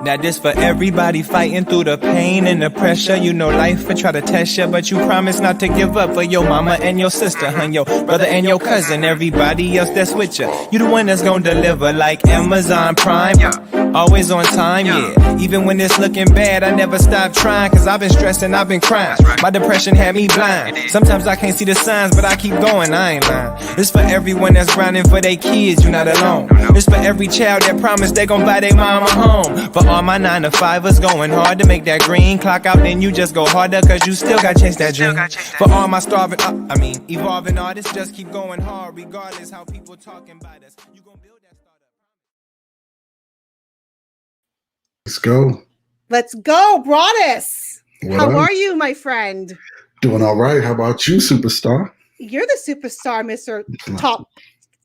Now this for everybody fighting through the pain and the pressure. You know life will try to test you, but you promise not to give up for your mama and your sister, and your brother and your cousin, everybody else that's with you. You the one that's gonna deliver like Amazon Prime. Always on time, yeah. Even when it's looking bad, I never stop trying, cause I've been stressing, I've been crying. My depression had me blind. Sometimes I can't see the signs, but I keep going, I ain't lying. It's for everyone that's grinding for their kids, you're not alone. It's for every child that promised they gon' buy their mama home. For all my 9-to-5ers going hard to make that green clock out, then you just go harder, cause you still got chase that dream. For all my evolving artists, just keep going hard, regardless how people talking about us. You gon' build that startup. Let's go. Let's go, Broadus. What How up? are you, my friend? Doing all right. How about you, superstar? You're the superstar, Mr. Top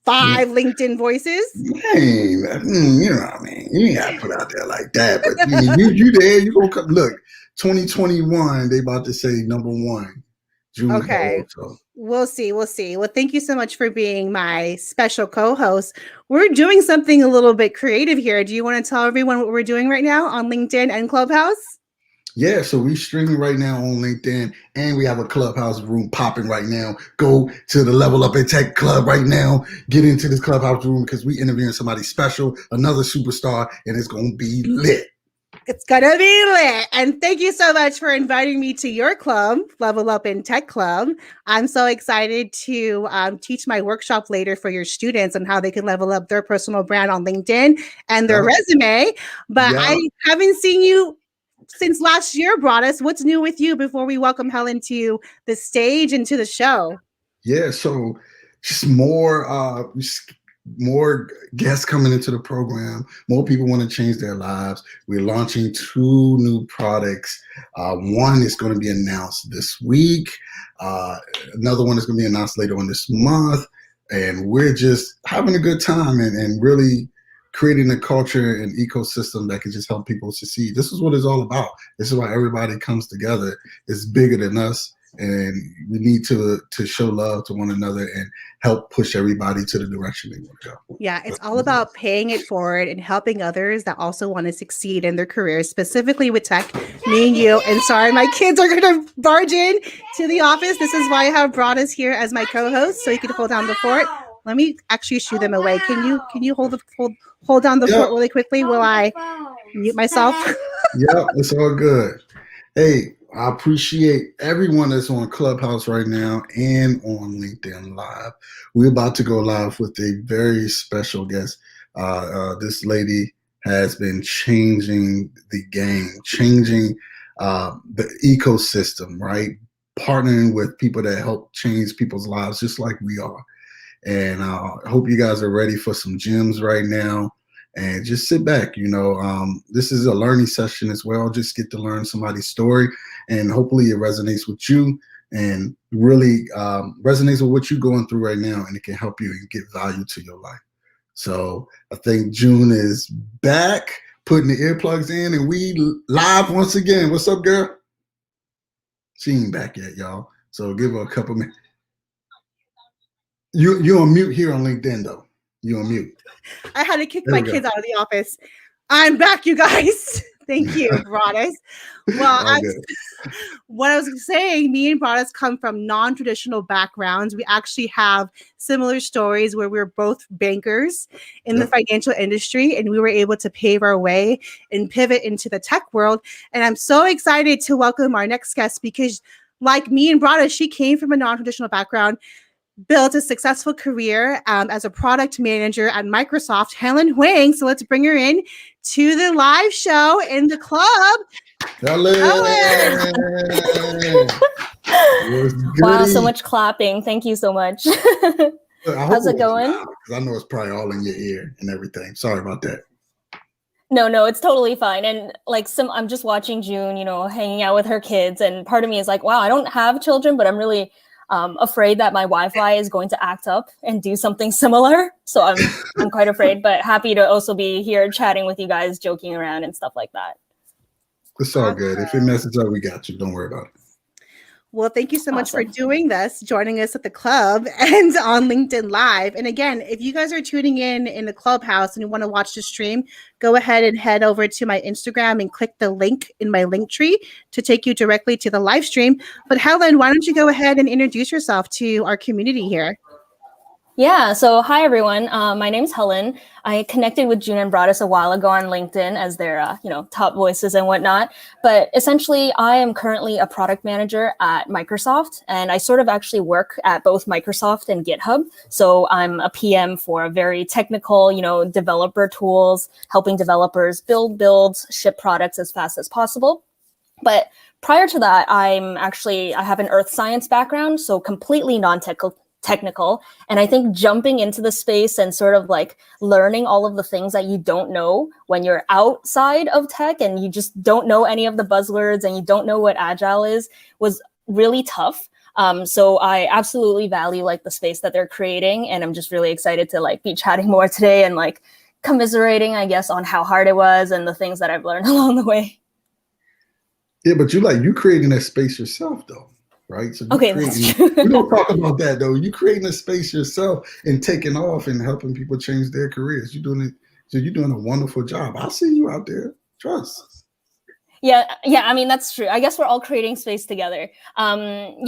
5 LinkedIn voices. Man, you know what I mean? You ain't got to put out there like that, but you there, you gonna come. Look, 2021, they about to say number 1. June. Okay. So. We'll see. Well, thank you so much for being my special co-host. We're doing something a little bit creative here. Do you want to tell everyone what we're doing right now on LinkedIn and Clubhouse? Yeah, so we streaming right now on LinkedIn, and we have a Clubhouse room popping right now. Go to the Level Up in Tech Club right now. Get into this Clubhouse room because we interviewing somebody special, another superstar, and it's going to be lit. It's gonna be lit. And thank you so much for inviting me to your club, Level Up in Tech Club. I'm so excited to teach my workshop later for your students on how they can level up their personal brand on LinkedIn and their resume. But I haven't seen you since last year, Broadus. What's new with you before we welcome Helen to the stage and to the show? Yeah, so just more guests coming into the program. More people want to change their lives. We're launching 2 new products. One is going to be announced this week. Another one is going to be announced later on this month. And we're just having a good time and really creating a culture and ecosystem that can just help people succeed. This is what it's all about. This is why everybody comes together. It's bigger than us. And we need to show love to one another and help push everybody to the direction they want to go. Yeah, it's all about paying it forward and helping others that also want to succeed in their careers, specifically with tech, me and you. And sorry, my kids are going to barge in to the office. This is why I have Broadus here as my co-host, so he can hold down the fort. Let me actually shoo them away. Can you hold down the fort really quickly while I mute myself? Yeah, it's all good. Hey, I appreciate everyone that's on Clubhouse right now and on LinkedIn Live. We're about to go live with a very special guest. This lady has been changing the game, changing the ecosystem, right? Partnering with people that help change people's lives just like we are. And I hope you guys are ready for some gems right now. And just sit back, this is a learning session as well. Just get to learn somebody's story, and hopefully it resonates with you and really resonates with what you're going through right now, and it can help you and get value to your life. So I think June is back, putting the earplugs in, and we live once again. What's up, girl? She ain't back yet, y'all. So give her a couple minutes. You're on mute here on LinkedIn, though. You're on mute. I had to kick my kids out of the office. I'm back, you guys. Thank you, Broadus. Well, what I was saying, me and Broadus come from non-traditional backgrounds. We actually have similar stories where we're both bankers in the financial industry, and we were able to pave our way and pivot into the tech world. And I'm so excited to welcome our next guest because, like me and Broadus, she came from a non-traditional background, built a successful career as a product manager at Microsoft, Helen Huang. So let's bring her in to the live show in the club. Helen. Wow, so much clapping. Thank you so much. How's it going? I know it's probably all in your ear and everything. Sorry about that. No, it's totally fine. And I'm just watching June, hanging out with her kids. And part of me is like, wow, I don't have children, but I'm really afraid that my Wi-Fi is going to act up and do something similar. So I'm quite afraid, but happy to also be here chatting with you guys, joking around and stuff like that. It's all good. If it messes up, we got you. Don't worry about it. Well, thank you so much for doing this, joining us at the club and on LinkedIn Live. And again, if you guys are tuning in the Clubhouse and you want to watch the stream, go ahead and head over to my Instagram and click the link in my link tree to take you directly to the live stream. But Helen, why don't you go ahead and introduce yourself to our community here? Yeah, so hi everyone. My name's Helen. I connected with June and Broadus a while ago on LinkedIn as their top voices and whatnot. But essentially, I am currently a product manager at Microsoft, and I sort of actually work at both Microsoft and GitHub. So I'm a PM for very technical, developer tools, helping developers build, ship products as fast as possible. But prior to that, I have an earth science background, so completely non-technical. And I think jumping into the space and sort of like learning all of the things that you don't know when you're outside of tech and you just don't know any of the buzzwords and you don't know what agile is was really tough. So I absolutely value like the space that they're creating. And I'm just really excited to like be chatting more today and like commiserating, I guess, on how hard it was and the things that I've learned along the way. Yeah, but you creating that space yourself though. Right. So okay, that's true. We don't talk about that though. You creating a space yourself and taking off and helping people change their careers. You're doing it. So you're doing a wonderful job. I see you out there. Trust. Yeah. I mean, that's true. I guess we're all creating space together. And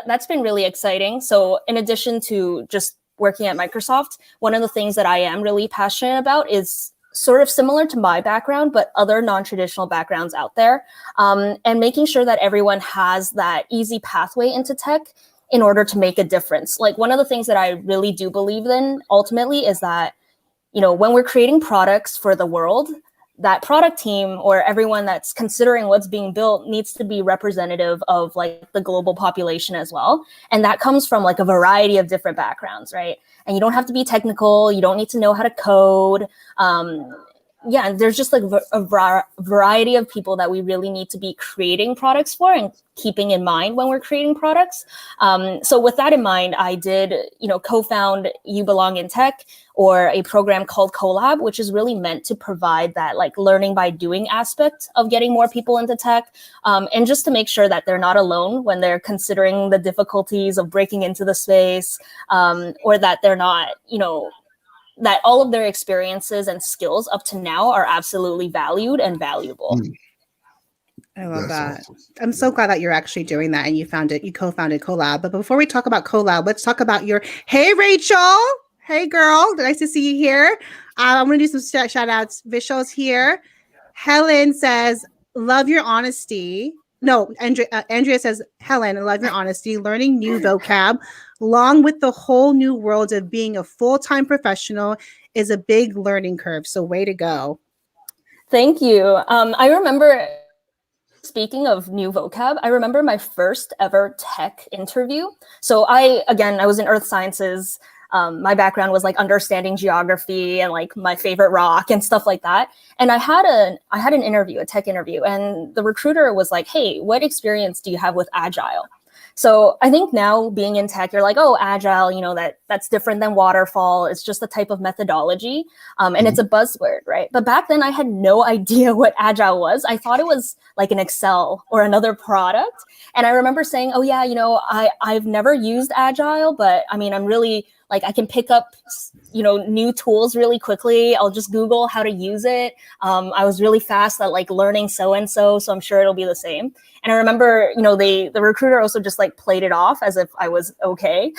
that's been really exciting. So in addition to just working at Microsoft, one of the things that I am really passionate about is sort of similar to my background, but other non-traditional backgrounds out there, and making sure that everyone has that easy pathway into tech in order to make a difference. Like one of the things that I really do believe in ultimately is that, when we're creating products for the world, that product team or everyone that's considering what's being built needs to be representative of like the global population as well. And that comes from like a variety of different backgrounds, right? And you don't have to be technical. You don't need to know how to code. There's just like a variety of people that we really need to be creating products for and keeping in mind when we're creating products. So with that in mind, I did, co-found You Belong in Tech, or a program called Co.Lab, which is really meant to provide that like learning by doing aspect of getting more people into tech, and just to make sure that they're not alone when they're considering the difficulties of breaking into the space, or that they're not, that all of their experiences and skills up to now are absolutely valued and valuable. I love that. Awesome. I'm so glad that you're actually doing that and you co-founded Co.Lab. But before we talk about Co.Lab, let's talk about hey, Rachel. Hey, girl. Nice to see you here. I'm going to do some shout outs. Vishal's here. Helen says, love your honesty. No, Andrea says, Helen, I love your honesty. Learning new vocab, along with the whole new world of being a full-time professional, is a big learning curve. So way to go. Thank you. I remember, speaking of new vocab, I remember my first ever tech interview. So I was in earth sciences. My background was like understanding geography and like my favorite rock and stuff like that. And I had an interview, a tech interview, and the recruiter was like, hey, what experience do you have with Agile? So I think now being in tech, you're like, oh, Agile, that's different than waterfall. It's just a type of methodology. And it's a buzzword, right? But back then I had no idea what Agile was. I thought it was like an Excel or another product. And I remember saying, oh yeah, I've never used Agile, but I mean, I'm really like, I can pick up, new tools really quickly. I'll just Google how to use it. I was really fast at like learning so-and-so I'm sure it'll be the same. And I remember, the recruiter also just like played it off as if I was okay.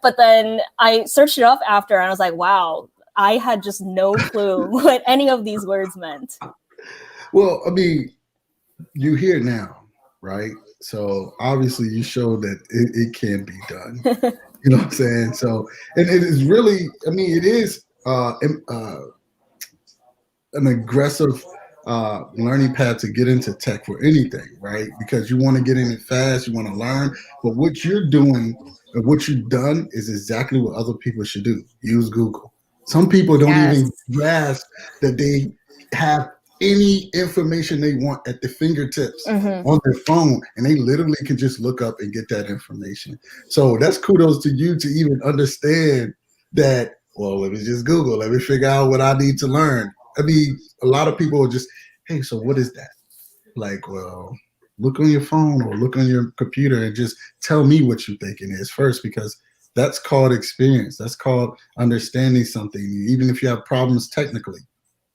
But then I searched it up after and I was like, wow, I had just no clue what any of these words meant. Well, I mean, you're here now, right? So obviously you showed that it can be done. You know what I'm saying? So, and it is really, I mean, it is an aggressive learning path to get into tech for anything, right? Because you want to get in it fast, you want to learn. But what you're doing and what you've done is exactly what other people should do. Use Google. Some people don't even grasp that they have any information they want at the fingertips on their phone, and they literally can just look up and get that information. So that's kudos to you to even understand that, well, let me just Google, let me figure out what I need to learn. I mean, a lot of people are just, hey, so what is that? Like, well, look on your phone or look on your computer and just tell me what you think it is first, because that's called experience. That's called understanding something. Even if you have problems technically,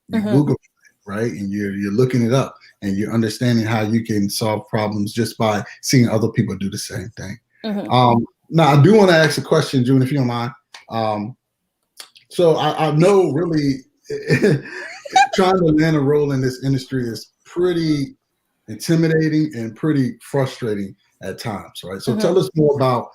you Google it, right? And you're looking it up and you're understanding how you can solve problems just by seeing other people do the same thing. Now, I do want to ask a question, June, if you don't mind. So I know really trying to land a role in this industry is pretty intimidating and pretty frustrating at times, right? So tell us more about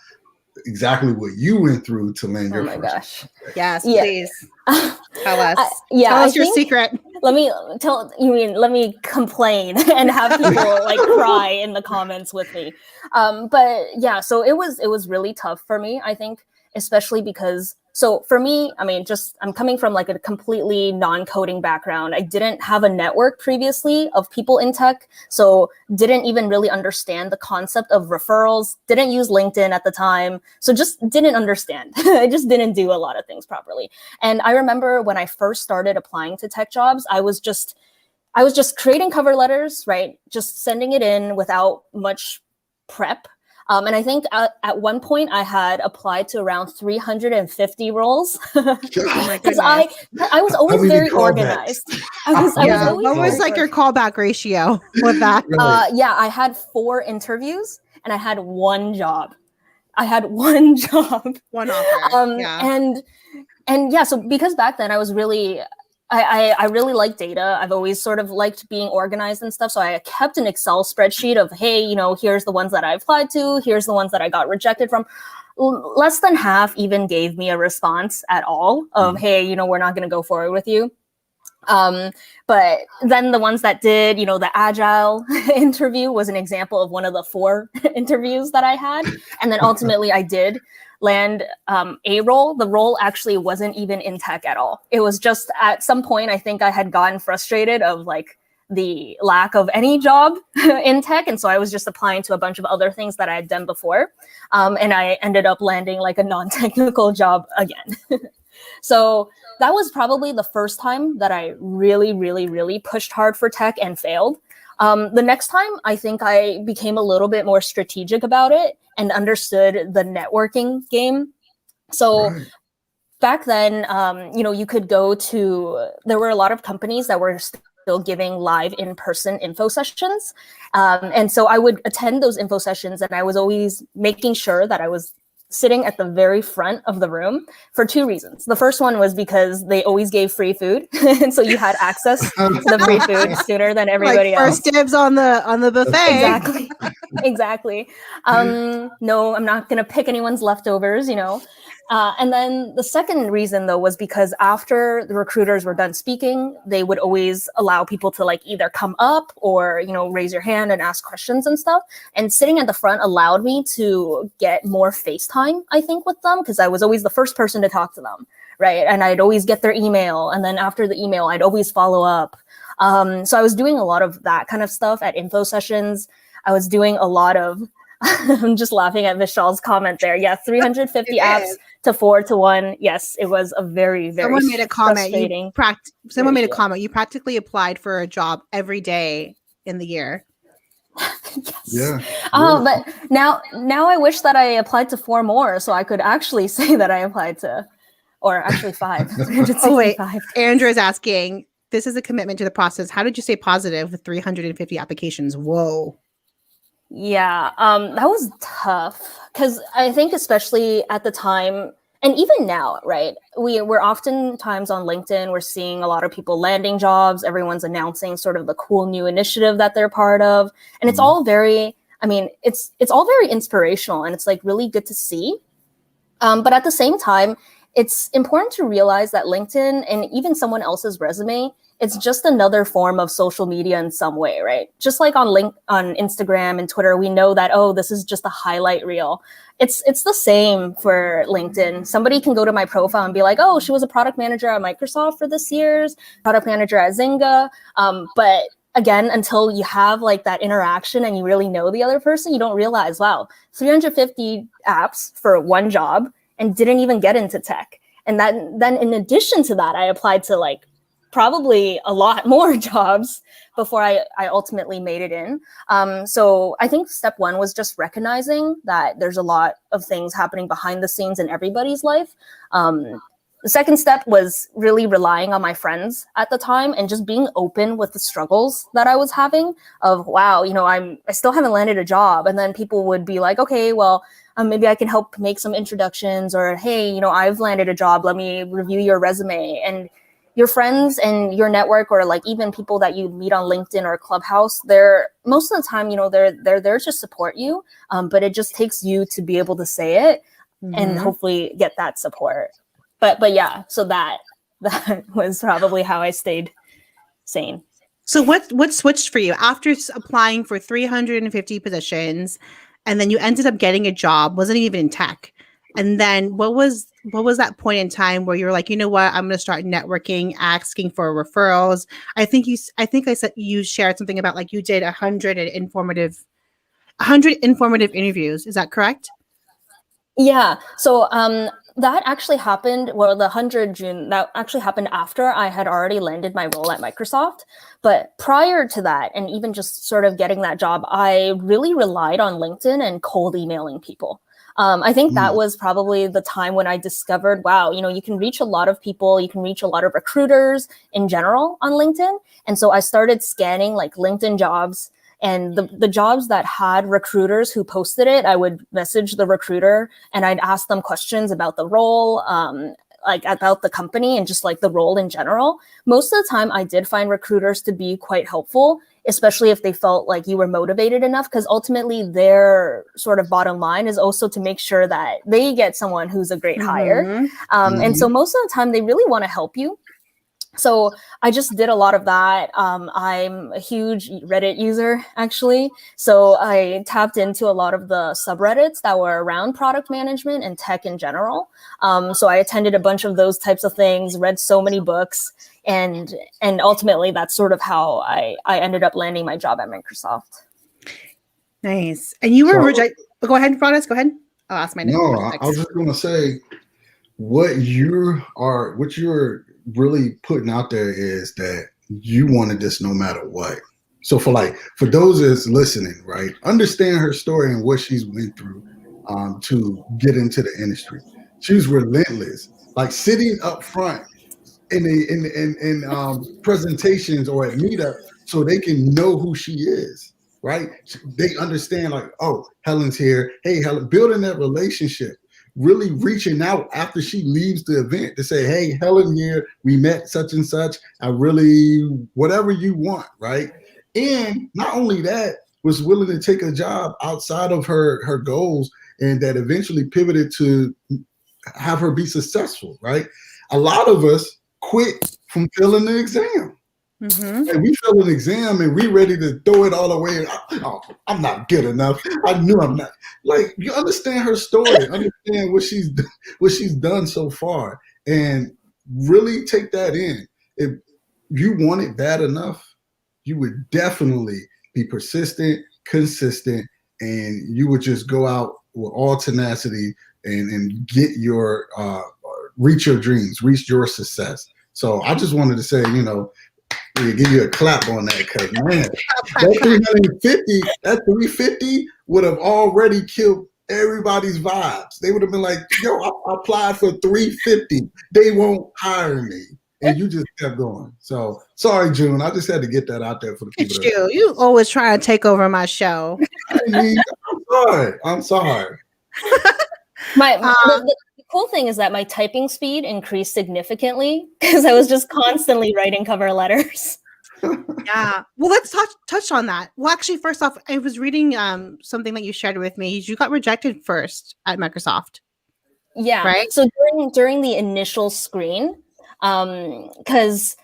exactly what you went through to land your first. Gosh. Yes, please. Tell us. Tell us your secret. Let me complain and have people like cry in the comments with me. But yeah, so it was really tough for me, I think, especially because, so for me, I mean, I'm coming from like a completely non-coding background. I didn't have a network previously of people in tech, so didn't even really understand the concept of referrals, didn't use LinkedIn at the time, so just didn't understand. I just didn't do a lot of things properly. And I remember when I first started applying to tech jobs, I was just creating cover letters, right? Just sending it in without much prep. And I think at one point I had applied to around 350 roles because I was always very organized. What was like your callback ratio with that? Yeah, I had 4 interviews and I had 1 job. One offer. And yeah, so because back then I was really, I really like data. I've always sort of liked being organized and stuff. So I kept an Excel spreadsheet of, hey, here's the ones that I applied to. Here's the ones that I got rejected from. Less than half even gave me a response at all of, hey, we're not going to go forward with you. But then the ones that did, the agile interview was an example of one of the 4 interviews that I had. And then ultimately I did land a role. The role actually wasn't even in tech at all. It was just at some point, I think I had gotten frustrated of like the lack of any job in tech. And so I was just applying to a bunch of other things that I had done before. And I ended up landing like a non-technical job again. So that was probably the first time that I really, really, really pushed hard for tech and failed. The next time, I think I became a little bit more strategic about it and understood the networking game. So back then, you could go to, there were a lot of companies that were still giving live in-person info sessions. And so I would attend those info sessions and I was always making sure that I was sitting at the very front of the room for 2 reasons. The first one was because they always gave free food. And so you had access to the free food sooner than everybody else. First dibs on the buffet. Exactly. No, I'm not going to pick anyone's leftovers, And then the second reason, though, was because after the recruiters were done speaking, they would always allow people to like either come up or, raise your hand and ask questions and stuff. And sitting at the front allowed me to get more face time, I think, with them, because I was always the first person to talk to them, right? And I'd always get their email. And then after the email, I'd always follow up. So I was doing a lot of that kind of stuff at info sessions. I was doing a lot of I'm just laughing at Vishal's comment there. Yeah, 350 apps to 4 to 1. Yes, it was a very, very Someone made a comment. Someone made a ratio. comment. You practically applied for a job every day in the year. Yes. Yeah. But now I wish that I applied to 4 more so I could actually say that I applied to, or actually 5. Oh, wait. Andrew is asking, this is a commitment to the process. How did you stay positive with 350 applications? Whoa. Yeah, that was tough because I think especially at the time and even now, right? We're oftentimes on LinkedIn, we're seeing a lot of people landing jobs. Everyone's announcing sort of the cool new initiative that they're part of. And it's all very, it's all very inspirational and it's like really good to see. But at the same time, it's important to realize that LinkedIn and even someone else's resume, it's just another form of social media in some way, right? Just like on Instagram and Twitter, we know that, oh, this is just a highlight reel. It's the same for LinkedIn. Somebody can go to my profile and be like, oh, she was a product manager at Microsoft for this year's, product manager at Zynga. But again, until you have like that interaction and you really know the other person, you don't realize, wow, 350 apps for one job and didn't even get into tech. And then in addition to that, I applied to like probably a lot more jobs before I ultimately made it in. So I think step one was just recognizing that there's a lot of things happening behind the scenes in everybody's life. The second step was really relying on my friends at the time and just being open with the struggles that I was having of, wow, I still haven't landed a job. And then people would be like, okay, well, maybe I can help make some introductions, or, hey, I've landed a job. Let me review your resume. And your friends and your network, or like even people that you meet on LinkedIn or Clubhouse, they're most of the time, they're there to support you. But it just takes you to be able to say it and hopefully get that support. But yeah, so that was probably how I stayed sane. So what switched for you after applying for 350 positions, and then you ended up getting a job, wasn't even in tech? And then what was that point in time where you were like, you know what, I'm going to start networking, asking for referrals? I think I said you shared something about like you did 100 informative interviews. Is that correct? Yeah. So that actually happened. Well, the 100 June, that actually happened after I had already landed my role at Microsoft. But prior to that, and even just sort of getting that job, I really relied on LinkedIn and cold emailing people. I think that was probably the time when I discovered, wow, you can reach a lot of people, you can reach a lot of recruiters in general on LinkedIn. And so I started scanning like LinkedIn jobs, and the jobs that had recruiters who posted it, I would message the recruiter and I'd ask them questions about the role, like about the company and just like the role in general. Most of the time I did find recruiters to be quite helpful, especially if they felt like you were motivated enough, because ultimately their sort of bottom line is also to make sure that they get someone who's a great hire. And so most of the time they really want to help you. So I just did a lot of that. I'm a huge Reddit user, actually. So I tapped into a lot of the subreddits that were around product management and tech in general. So I attended a bunch of those types of things, read so many books, and ultimately that's sort of how I ended up landing my job at Microsoft. Nice. And you were rejected. Go ahead, Broadus. Go ahead. I'll ask my next. No, I was just going to say what you're really putting out there is that you wanted this no matter what. So for those that's listening, right, understand her story and what she's went through to get into the industry. She was relentless, like sitting up front in presentations or at meetup so they can know who she is, right? They understand like, oh, Helen's here. Hey, Helen, building that relationship. Really reaching out after she leaves the event to say, hey, Helen here, we met such and such. I really, whatever you want, right? And not only that, was willing to take a job outside of her goals, and that eventually pivoted to have her be successful, right? A lot of us quit from failing the exam. And we fail an exam and we ready to throw it all away. Oh, I'm not good enough. I knew I'm not. Like, you understand her story, understand what she's done so far, and really take that in. If you want it bad enough, you would definitely be persistent, consistent, and you would just go out with all tenacity and get your reach your dreams, reach your success. So I just wanted to say, give you a clap on that, because man, that 350 would have already killed everybody's vibes. They would have been like, yo, I applied for 350. They won't hire me. And you just kept going. So sorry, June. I just had to get that out there for the people. You always trying to take over my show. I'm sorry. The cool thing is that my typing speed increased significantly because I was just constantly writing cover letters. Yeah. Well, let's touch on that. Well, actually, first off, I was reading something that you shared with me. You got rejected first at Microsoft. Yeah. Right. So during the initial screen, because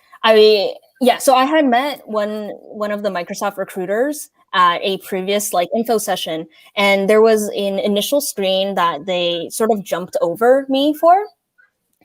so I had met one of the Microsoft recruiters at a previous info session, and there was an initial screen that they sort of jumped over me for.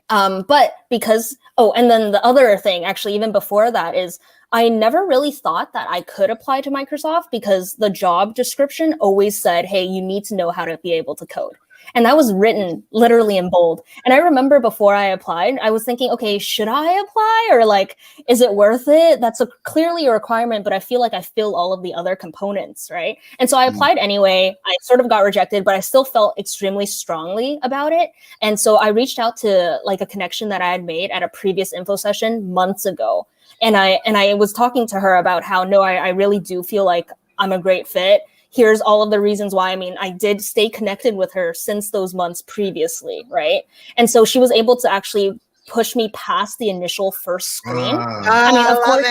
But because, and then the other thing, actually, even before that, is I never really thought that I could apply to Microsoft because the job description always said, hey, you need to know how to be able to code. And that was written literally in bold. And I remember before I applied, I was thinking, okay, should I apply, or like, is it worth it? That's clearly a requirement, but I feel like I fill all of the other components, right? And so I applied anyway. I sort of got rejected, but I still felt extremely strongly about it. And so I reached out to like a connection that I had made at a previous info session months ago. And I was talking to her about how, no, I really do feel like I'm a great fit. Here's all of the reasons why. I mean, I did stay connected with her since those months previously, right? And so she was able to actually push me past the initial first screen. I mean, of course,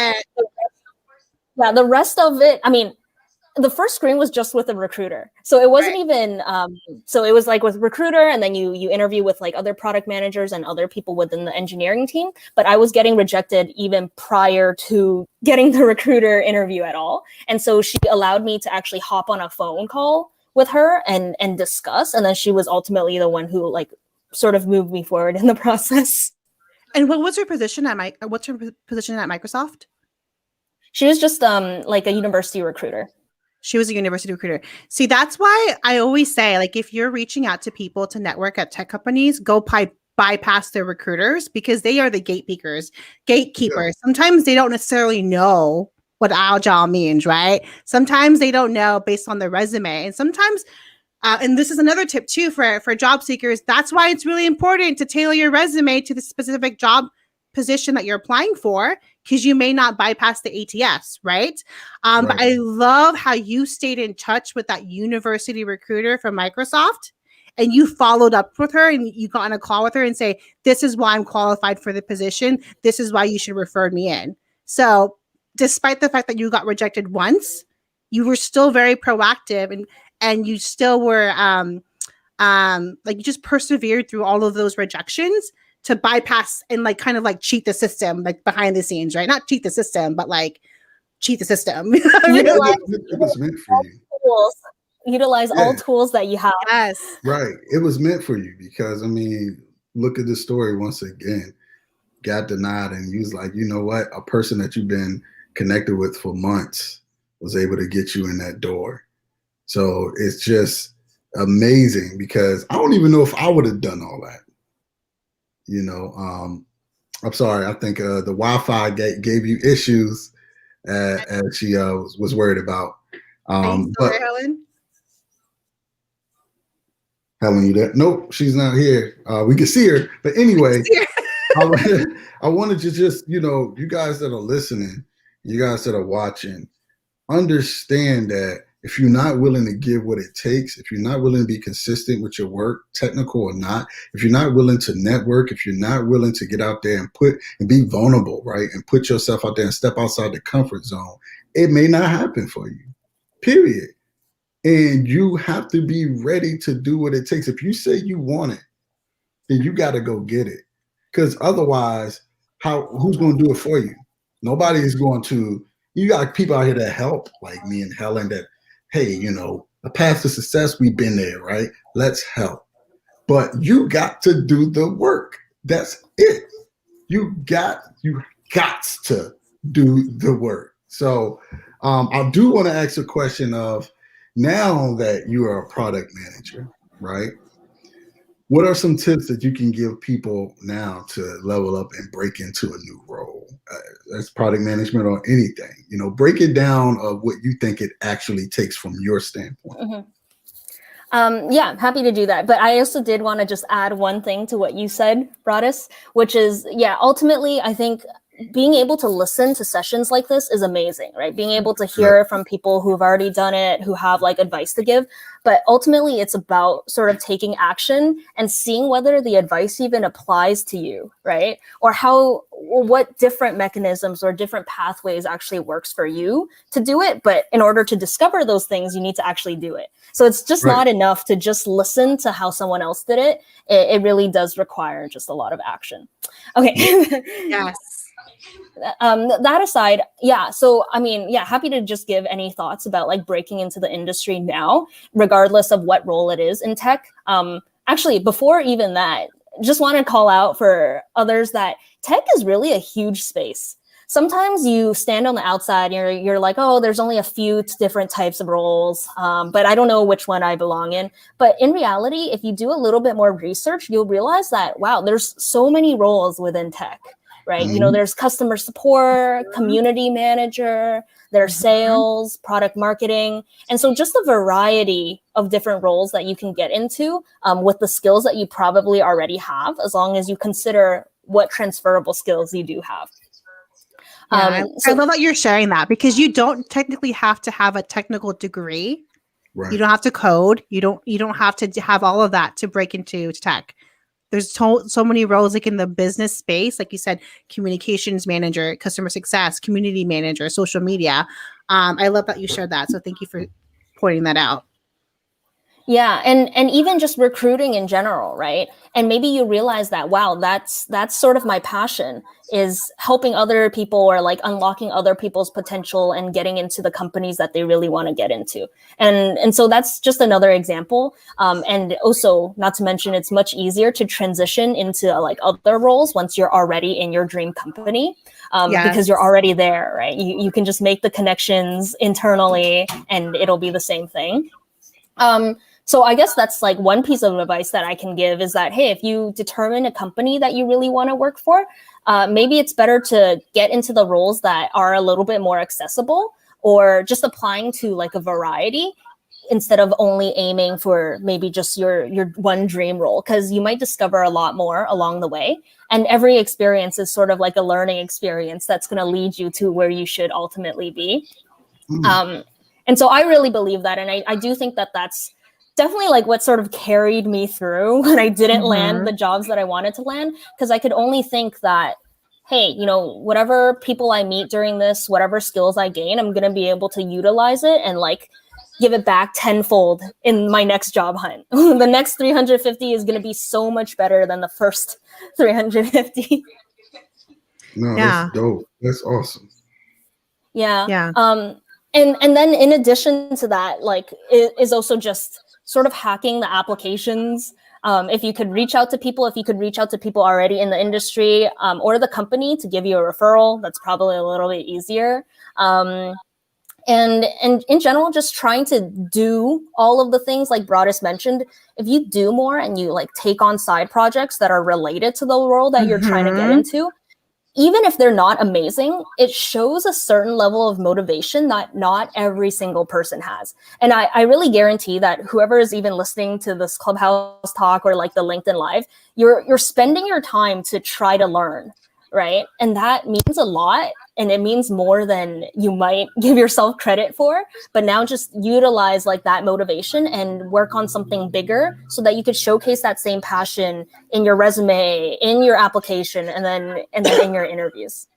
yeah, the rest of it, I mean, the first screen was just with a recruiter. So it wasn't even, so it was like with recruiter, and then you interview with like other product managers and other people within the engineering team. But I was getting rejected even prior to getting the recruiter interview at all. And so she allowed me to actually hop on a phone call with her and discuss. And then she was ultimately the one who like sort of moved me forward in the process. And what was her position at Microsoft? She was just like a university recruiter. She was a university recruiter. See, that's why I always say, like, if you're reaching out to people to network at tech companies, go bypass their recruiters, because they are the gatekeepers. Yeah. Sometimes they don't necessarily know what agile means, right? Sometimes they don't know based on their resume. And sometimes, and this is another tip too for job seekers, that's why it's really important to tailor your resume to the specific job position that you're applying for, because you may not bypass the ATS, right? But I love how you stayed in touch with that university recruiter from Microsoft, and you followed up with her and you got on a call with her and say, this is why I'm qualified for the position. This is why you should refer me in. So despite the fact that you got rejected once, you were still very proactive, and you still were like, you just persevered through all of those rejections to bypass and like kind of like cheat the system, like behind the scenes, right? Not cheat the system, but like cheat the system. It was meant for you. Utilize all tools that you have. Yes. Right. It was meant for you, because I mean, look at this story once again. Got denied, and you was like, you know what? A person that you've been connected with for months was able to get you in that door. So it's just amazing, because I don't even know if I would have done all that. You know, I'm sorry. I think the Wi-Fi gave you issues, as she was worried about. Are you still there, Helen? Helen, you there? Nope, she's not here. We can see her, but anyway, I wanted to just, you know, you guys that are listening, you guys that are watching, understand that if you're not willing to give what it takes, if you're not willing to be consistent with your work, technical or not, if you're not willing to network, if you're not willing to get out there and be vulnerable, right, and put yourself out there and step outside the comfort zone, it may not happen for you, period. And you have to be ready to do what it takes. If you say you want it, then you got to go get it. Because otherwise, who's going to do it for you? Nobody is going to. You got people out here that help, like me and Helen, that, hey, you know, a path to success, we've been there, right? Let's help. But you got to do the work. That's it. You got to do the work. So I do want to ask a question of, now that you are a product manager, right? What are some tips that you can give people now to level up and break into a new role as product management or anything? You know, break it down of what you think it actually takes from your standpoint. Mm-hmm. Yeah, I'm happy to do that. But I also did want to just add one thing to what you said, Broadus, which is, ultimately, I think being able to listen to sessions like this is amazing, right? Being able to hear from people who've already done it, who have like advice to give. But ultimately, it's about sort of taking action and seeing whether the advice even applies to you, right? Or what different mechanisms or different pathways actually works for you to do it. But in order to discover those things, you need to actually do it. So it's just not enough to just listen to how someone else did it. It really does require just a lot of action. Okay. Yes. That aside, so I mean, happy to just give any thoughts about like breaking into the industry now, regardless of what role it is in tech. Actually, before even that, just want to call out for others that tech is really a huge space. sometimes you stand on the outside, you're like, oh, there's only a few different types of roles, but I don't know which one I belong in. But in reality, if you do a little bit more research, you'll realize that, wow, there's so many roles within tech, right? You know, there's customer support, community manager, there's sales, product marketing. And so just a variety of different roles that you can get into with the skills that you probably already have, as long as you consider what transferable skills you do have. Yeah, I love that you're sharing that, because you don't technically have to have a technical degree. Right. You don't have to code. You don't have to have all of that to break into tech. There's so many roles, like in the business space, like you said, communications manager, customer success, community manager, social media. I love that you shared that. So thank you for pointing that out. Yeah, and even just recruiting in general, right? And maybe you realize that, wow, that's sort of my passion, is helping other people, or like unlocking other people's potential and getting into the companies that they really want to get into. And so that's just another example. And also, not to mention, it's much easier to transition into like other roles once you're already in your dream company, because you're already there, right? You can just make the connections internally and it'll be the same thing. So I guess that's like one piece of advice that I can give, is that, hey, if you determine a company that you really want to work for, maybe it's better to get into the roles that are a little bit more accessible, or just applying to like a variety instead of only aiming for maybe just your one dream role, because you might discover a lot more along the way. And every experience is sort of like a learning experience that's going to lead you to where you should ultimately be. And so I really believe that. And I do think that that's definitely like what sort of carried me through when I didn't land the jobs that I wanted to land, because I could only think that, hey, you know, whatever people I meet during this, whatever skills I gain, I'm going to be able to utilize it and like give it back tenfold in my next job hunt. The next 350 is going to be so much better than the first 350. No, that's dope. That's awesome. Yeah. And then in addition to that, like, it is also just sort of hacking the applications. If you could reach out to people already in the industry, or the company to give you a referral, that's probably a little bit easier. And in general, just trying to do all of the things like Broadus mentioned. If you do more and you like take on side projects that are related to the role that you're trying to get into, even if they're not amazing, it shows a certain level of motivation that not every single person has. And I really guarantee that whoever is even listening to this Clubhouse talk or like the LinkedIn Live, you're spending your time to try to learn, right? And that means a lot. And it means more than you might give yourself credit for. But now just utilize like that motivation and work on something bigger so that you could showcase that same passion in your resume, in your application, and then in your interviews.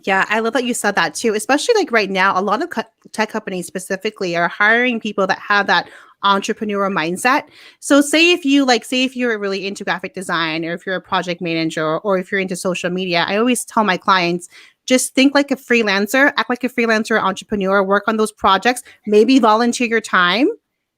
Yeah, I love that you said that too, especially like right now, a lot of tech companies specifically are hiring people that have that entrepreneurial mindset. So say if you're really into graphic design, or if you're a project manager, or if you're into social media, I always tell my clients, just think like a freelancer, act like a freelancer, entrepreneur, work on those projects, maybe volunteer your time,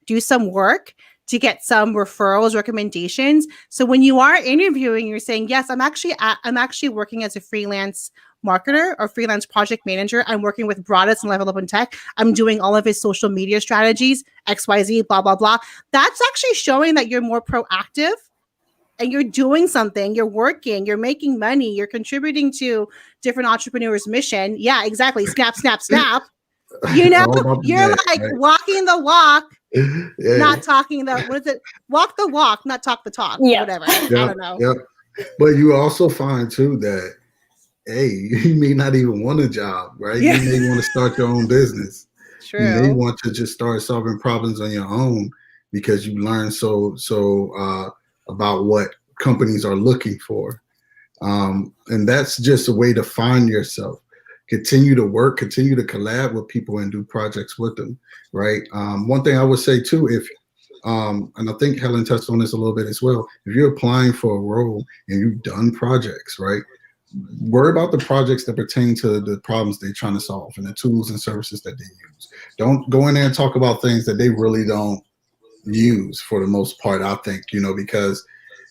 do some work to get some referrals, recommendations. So when you are interviewing, you're saying, yes, I'm actually working as a freelance marketer or freelance project manager. I'm working with Broadus and Level Up in Tech. I'm doing all of his social media strategies, XYZ, blah, blah, blah. That's actually showing that you're more proactive and you're doing something, you're working, you're making money, you're contributing to different entrepreneurs' mission. Yeah, exactly. Snap, snap, snap. You know, you're like walking the walk, not talking walk the walk, not talk the talk, whatever. I don't know. Yep. But you also find too that, hey, you may not even want a job, right? Yeah. You may want to start your own business. True. You may want to just start solving problems on your own because you learn so about what companies are looking for. And that's just a way to find yourself. Continue to work, continue to collab with people and do projects with them, right? One thing I would say too, and I think Helen touched on this a little bit as well, if you're applying for a role and you've done projects, right? Worry about the projects that pertain to the problems they're trying to solve and the tools and services that they use. Don't go in there and talk about things that they really don't use for the most part, I think, because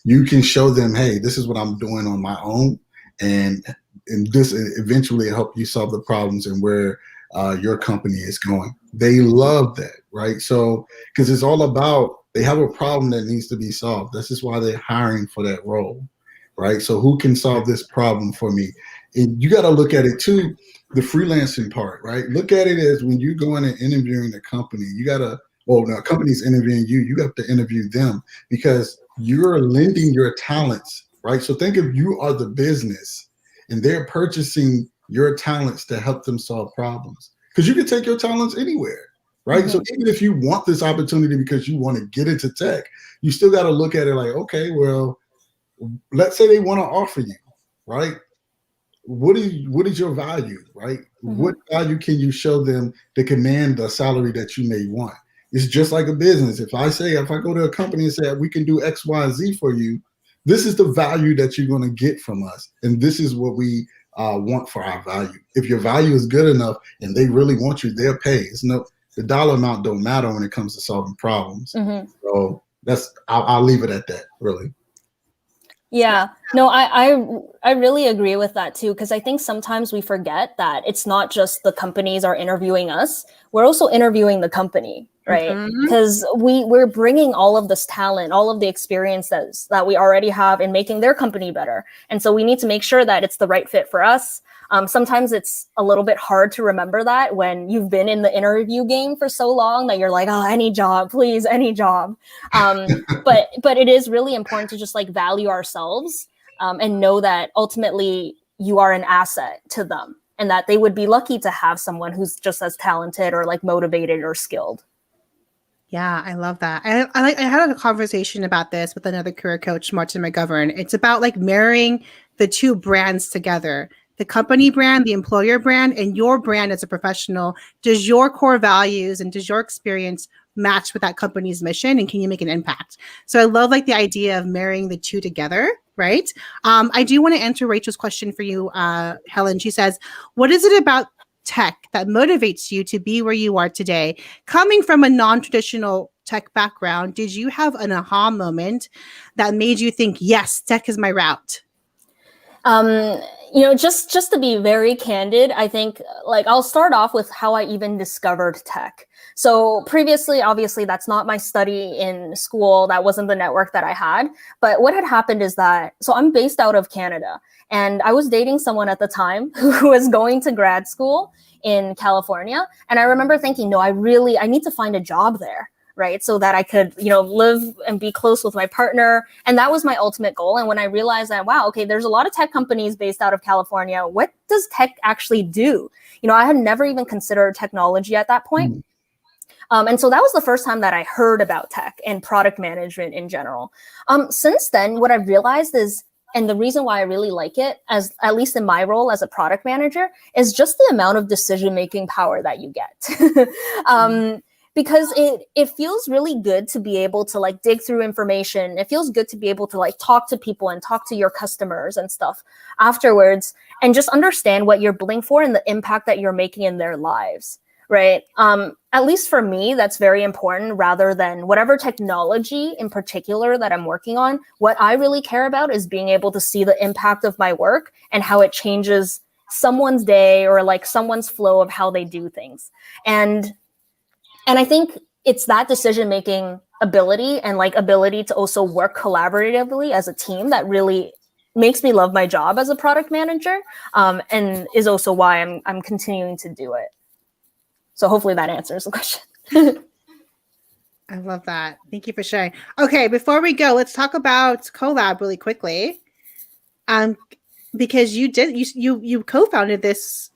you can show them, hey, this is what I'm doing on my own, and and this eventually help you solve the problems and where your company is going. They love that, right? So, because it's all about, they have a problem that needs to be solved. This is why they're hiring for that role, right? So who can solve this problem for me? And you got to look at it too, the freelancing part, right? Look at it as when you go in and interviewing a company, you got to, well, no, a company's interviewing you, you have to interview them because you're lending your talents, right? So think of you are the business and they're purchasing your talents to help them solve problems. Because you can take your talents anywhere, right? Mm-hmm. So even if you want this opportunity because you want to get into tech, you still got to look at it like, okay, well, let's say they want to offer you, right? What is your value, right? Mm-hmm. What value can you show them to command the salary that you may want? It's just like a business. If I go to a company and say, we can do X, Y, Z for you, this is the value that you're going to get from us. And this is what we want for our value. If your value is good enough and they really want you, they'll pay. The dollar amount don't matter when it comes to solving problems. Mm-hmm. So I'll leave it at that, really. Yeah, no, I really agree with that too, because I think sometimes we forget that it's not just the companies are interviewing us, we're also interviewing the company, right? Because we're bringing all of this talent, all of the experience that we already have in making their company better. And so we need to make sure that it's the right fit for us. Sometimes it's a little bit hard to remember that when you've been in the interview game for so long that you're like, oh, any job, please, any job. But it is really important to just like value ourselves and know that ultimately you are an asset to them and that they would be lucky to have someone who's just as talented or like motivated or skilled. Yeah, I love that. I had a conversation about this with another career coach, Martin McGovern. It's about like marrying the two brands together. The company brand, the employer brand, and your brand as a professional. Does your core values and does your experience match with that company's mission? And can you make an impact? So I love like the idea of marrying the two together, right? I do want to answer Rachel's question for you, Helen. She says, what is it about tech that motivates you to be where you are today? Coming from a non-traditional tech background, did you have an aha moment that made you think, yes, tech is my route? Just to be very candid, I think like I'll start off with how I even discovered tech. So previously, obviously, that's not my study in school. That wasn't the network that I had. But what had happened is that, so I'm based out of Canada and I was dating someone at the time who was going to grad school in California. And I remember thinking, no, I need to find a job there. Right. So that I could, live and be close with my partner. And that was my ultimate goal. And when I realized that, wow, okay, there's a lot of tech companies based out of California. What does tech actually do? I had never even considered technology at that point. And so that was the first time that I heard about tech and product management in general. Since then, what I've realized is, and the reason why I really like it, as at least in my role as a product manager, is just the amount of decision-making power that you get. Because it feels really good to be able to like dig through information. It feels good to be able to like talk to people and talk to your customers and stuff afterwards and just understand what you're building for and the impact that you're making in their lives, right? At least for me, that's very important rather than whatever technology in particular that I'm working on. What I really care about is being able to see the impact of my work and how it changes someone's day or like someone's flow of how they do things. And I think it's that decision-making ability and like ability to also work collaboratively as a team that really makes me love my job as a product manager, and is also why I'm continuing to do it. So hopefully that answers the question. I love that. Thank you for sharing. Okay, before we go, let's talk about Co.Lab really quickly. Because you co-founded this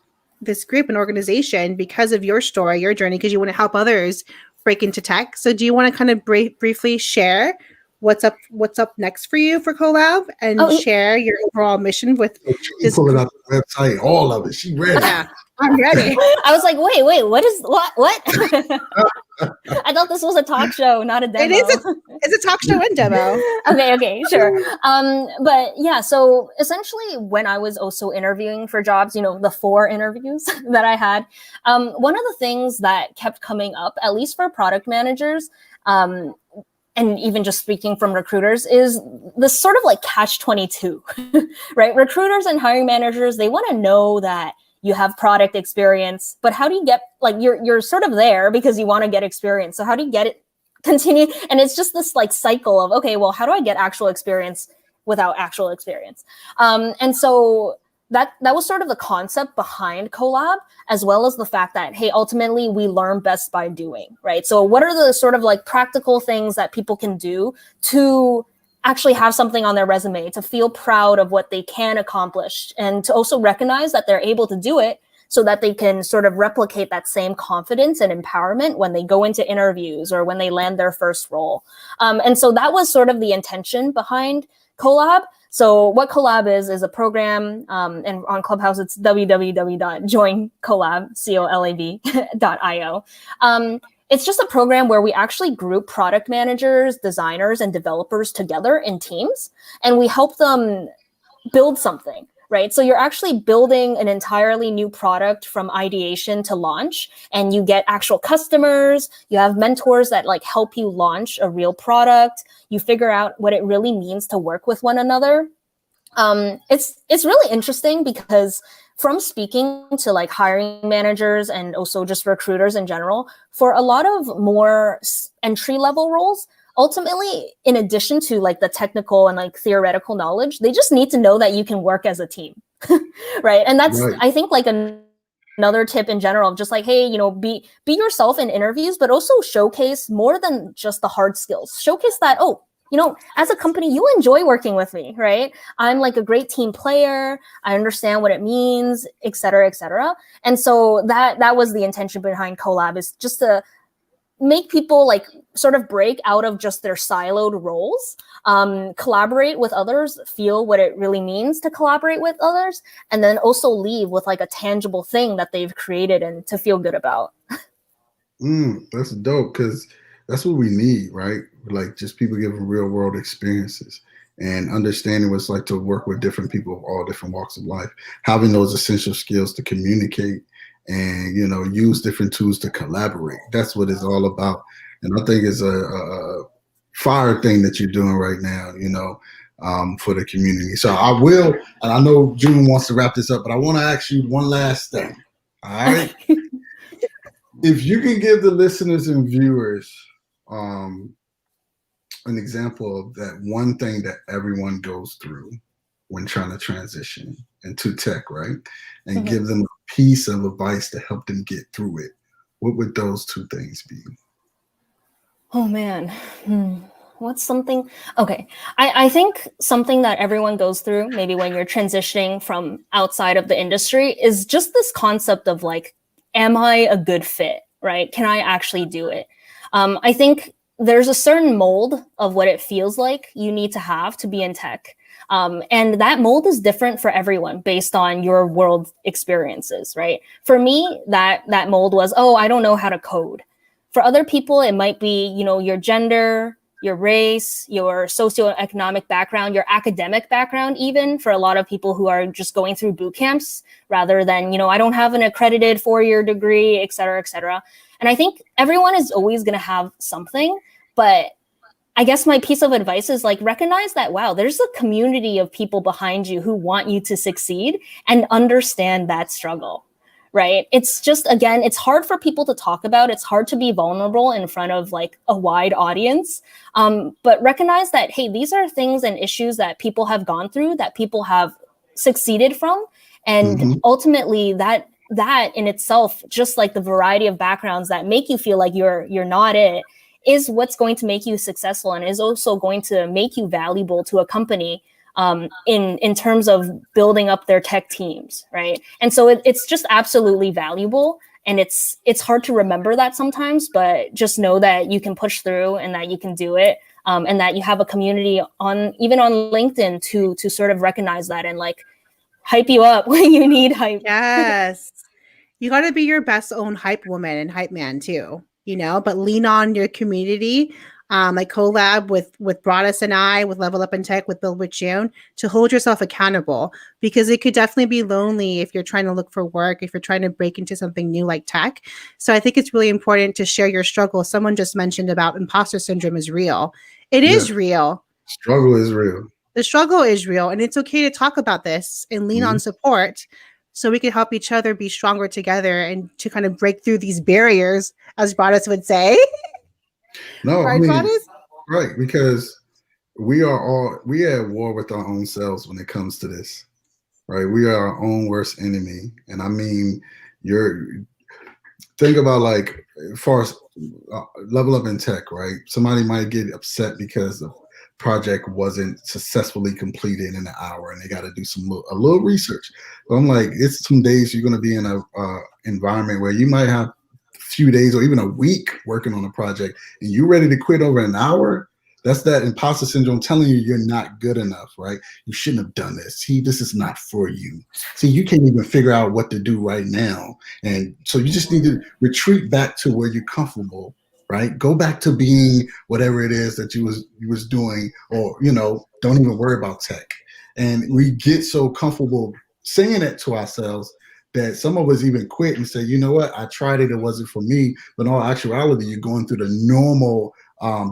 group and organization because of your story, your journey, because you want to help others break into tech. So do you want to kind of briefly share what's up next for you for Co.Lab and share your overall mission with this? Pulling out the website, all of it. She ready. Yeah, I'm ready. I was like, wait, what? I thought this was a talk show, not a demo. It's a talk show and demo. Okay, sure. But yeah, so essentially when I was also interviewing for jobs, the 4 interviews that I had, one of the things that kept coming up, at least for product managers, and even just speaking from recruiters, is this sort of like catch-22, right? Recruiters and hiring managers, they want to know that you have product experience, but how do you get, like, you're sort of there because you want to get experience. So how do you get it, continue? And it's just this like cycle of, okay, well, how do I get actual experience without actual experience? And so that was sort of the concept behind Co.Lab, as well as the fact that, hey, ultimately we learn best by doing, right? So what are the sort of like practical things that people can do to actually have something on their resume, to feel proud of what they can accomplish, and to also recognize that they're able to do it so that they can sort of replicate that same confidence and empowerment when they go into interviews or when they land their first role. And so that was sort of the intention behind Co.Lab. So what Co.Lab is a program, and on Clubhouse, it's www.joincolab.io. It's just a program where we actually group product managers, designers, and developers together in teams, and we help them build something, right? So you're actually building an entirely new product from ideation to launch, and you get actual customers, you have mentors that like help you launch a real product, you figure out what it really means to work with one another. It's really interesting because from speaking to like hiring managers and also just recruiters in general, for a lot of more entry-level roles, ultimately, in addition to like the technical and like theoretical knowledge, they just need to know that you can work as a team, right? And that's, right. I think, like another tip in general of just like, hey, you know, be yourself in interviews, but also showcase more than just the hard skills. Showcase that, oh, you know, as a company, you enjoy working with me, right? I'm like a great team player. I understand what it means, et cetera, et cetera. And so that was the intention behind Co.Lab, is just to make people like sort of break out of just their siloed roles, collaborate with others, feel what it really means to collaborate with others, and then also leave with like a tangible thing that they've created and to feel good about. That's dope, because that's what we need, right? Like just people giving real world experiences and understanding what it's like to work with different people of all different walks of life, having those essential skills to communicate and, you know, use different tools to collaborate. That's what it's all about. And I think it's a fire thing that you're doing right now, you know, for the community. So I will, and I know June wants to wrap this up, but I want to ask you one last thing. All right. If you can give the listeners and viewers an example of that one thing that everyone goes through when trying to transition into tech, right? And give them a piece of advice to help them get through it, what would those two things be? Oh man, what's something? Okay, I think something that everyone goes through, maybe when you're transitioning from outside of the industry, is just this concept of like, am I a good fit, right? Can I actually do it? I think there's a certain mold of what it feels like you need to have to be in tech. And that mold is different for everyone based on your world experiences, right? For me, that mold was, oh, I don't know how to code. For other people, it might be, you know, your gender, your race, your socioeconomic background, your academic background, even for a lot of people who are just going through boot camps rather than, you know, I don't have an accredited 4-year degree, et cetera, et cetera. And I think everyone is always going to have something, but I guess my piece of advice is like, recognize that, wow, there's a community of people behind you who want you to succeed, and understand that struggle, right? It's just, again, it's hard for people to talk about. It's hard to be vulnerable in front of like a wide audience. But recognize that, hey, these are things and issues that people have gone through, that people have succeeded from. And ultimately that in itself, just like the variety of backgrounds that make you feel like you're not it, is what's going to make you successful, and is also going to make you valuable to a company in terms of building up their tech teams, right? And so it's just absolutely valuable, and it's hard to remember that sometimes, but just know that you can push through and that you can do it, and that you have a community even on LinkedIn to sort of recognize that and like hype you up when you need hype. Yes. You got to be your best own hype woman and hype man too, you know, but lean on your community. like Co.Lab with Broadus and I, with Level Up in Tech, with Build with June, to hold yourself accountable, because it could definitely be lonely if you're trying to look for work, if you're trying to break into something new like tech. So I think it's really important to share your struggle. Someone just mentioned about imposter syndrome is real. It is real. Struggle is real. The struggle is real, and it's okay to talk about this and lean on support, so we can help each other be stronger together and to kind of break through these barriers, as Broadus would say. No, Right, I mean, Broadus? right, because we are at war with our own selves when it comes to this, right? We are our own worst enemy. And I mean, think about, like, as far as Level Up in Tech, right? Somebody might get upset because the project wasn't successfully completed in an hour and they got to do a little research. But I'm like, it's some days you're going to be in a environment where you might have few days or even a week working on a project and you're ready to quit over an hour. That's that imposter syndrome telling you you're not good enough, right? You shouldn't have done this. See, this is not for you. See, you can't even figure out what to do right now. And so you just need to retreat back to where you're comfortable, right? Go back to being whatever it is that you was doing, or, don't even worry about tech. And we get so comfortable saying it to ourselves that some of us even quit and say, you know what, I tried it, it wasn't for me. But in all actuality, you're going through the normal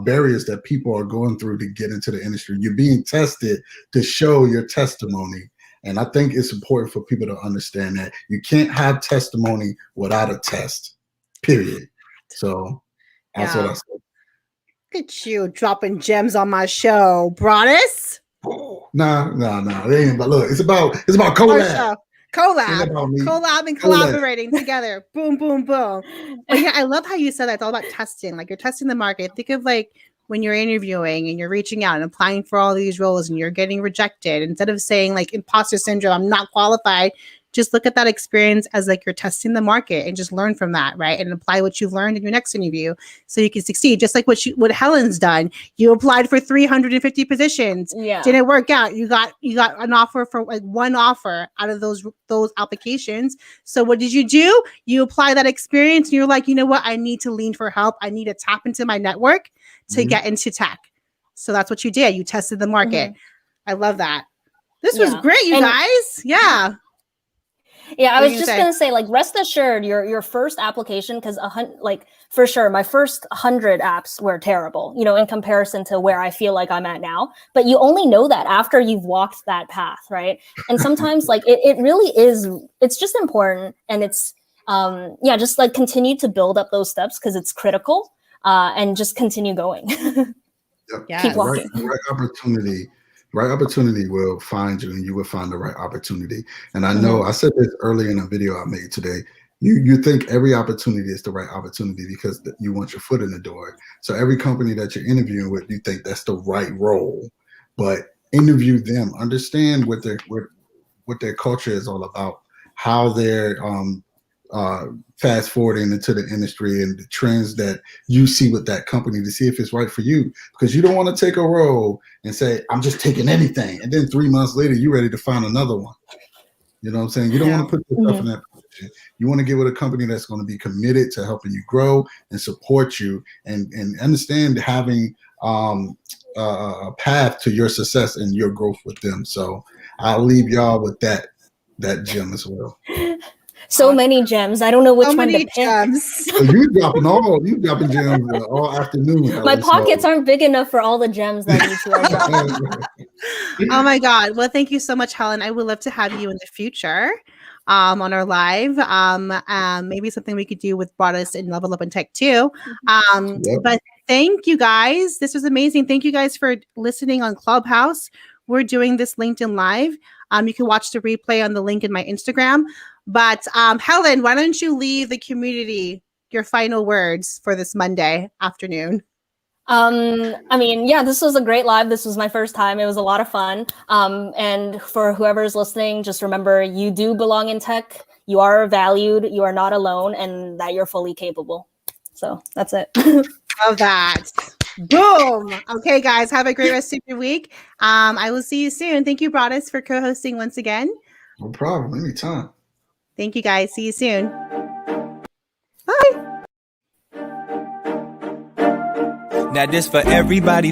barriers that people are going through to get into the industry. You're being tested to show your testimony. And I think it's important for people to understand that you can't have testimony without a test, period. So that's what I said. Look at you dropping gems on my show, Broadus. Nah. It ain't about, look, it's about Co.Lab. Co.Lab and collaborating together. Boom, boom, boom. But yeah, I love how you said that. It's all about testing. Like, you're testing the market. Think of, like, when you're interviewing and you're reaching out and applying for all these roles and you're getting rejected. Instead of saying, like, imposter syndrome, I'm not qualified, just look at that experience as, like, you're testing the market and just learn from that, right? And apply what you've learned in your next interview so you can succeed. Just like what Helen's done. You applied for 350 positions. Yeah. Didn't work out. You got an offer for, like, one offer out of those applications. So what did you do? You apply that experience and you're like, you know what? I need to lean for help. I need to tap into my network to get into tech. So that's what you did. You tested the market. I love that. This was great, you guys. Yeah. Yeah, I was just gonna say, like, rest assured, your first application, because like, for sure, my first 100 apps were terrible, in comparison to where I feel like I'm at now. But you only know that after you've walked that path, right? And sometimes, like, it really is. It's just important, and it's just, like, continue to build up those steps because it's critical, and just continue going. Yep. Keep walking. Right opportunity will find you, and you will find the right opportunity. And I know I said this earlier in a video I made today. You think every opportunity is the right opportunity because you want your foot in the door. So every company that you're interviewing with, you think that's the right role. But interview them, understand what their culture is all about, how they're fast forwarding into the industry and the trends that you see with that company, to see if it's right for you. Because you don't want to take a role and say, I'm just taking anything, and then 3 months later you're ready to find another one. You know what I'm saying? You don't want to put yourself in that position. You want to get with a company that's going to be committed to helping you grow and support you, and understand having a path to your success and your growth with them. So I'll leave y'all with that gem as well. So many gems. I don't know which one to pick. So you dropping gems all afternoon. Helen, my pockets aren't big enough for all the gems that you two are dropping. Oh my God. Well, thank you so much, Helen. I would love to have you in the future on our live. Maybe something we could do with Broadus and Level Up in Tech too. But thank you guys. This was amazing. Thank you guys for listening on Clubhouse. We're doing this LinkedIn Live. You can watch the replay on the link in my Instagram. But Helen, why don't you leave the community your final words for this Monday afternoon? This was a great live. This was my first time. It was a lot of fun. And for whoever's listening, just remember, you do belong in tech. You are valued. You are not alone, and that you're fully capable. So that's it. Love that. Boom. Okay, guys, have a great rest of your week. I will see you soon. Thank you, Broadus, for co-hosting once again. No problem. Anytime. Thank you, guys. See you soon. Bye. Now this for everybody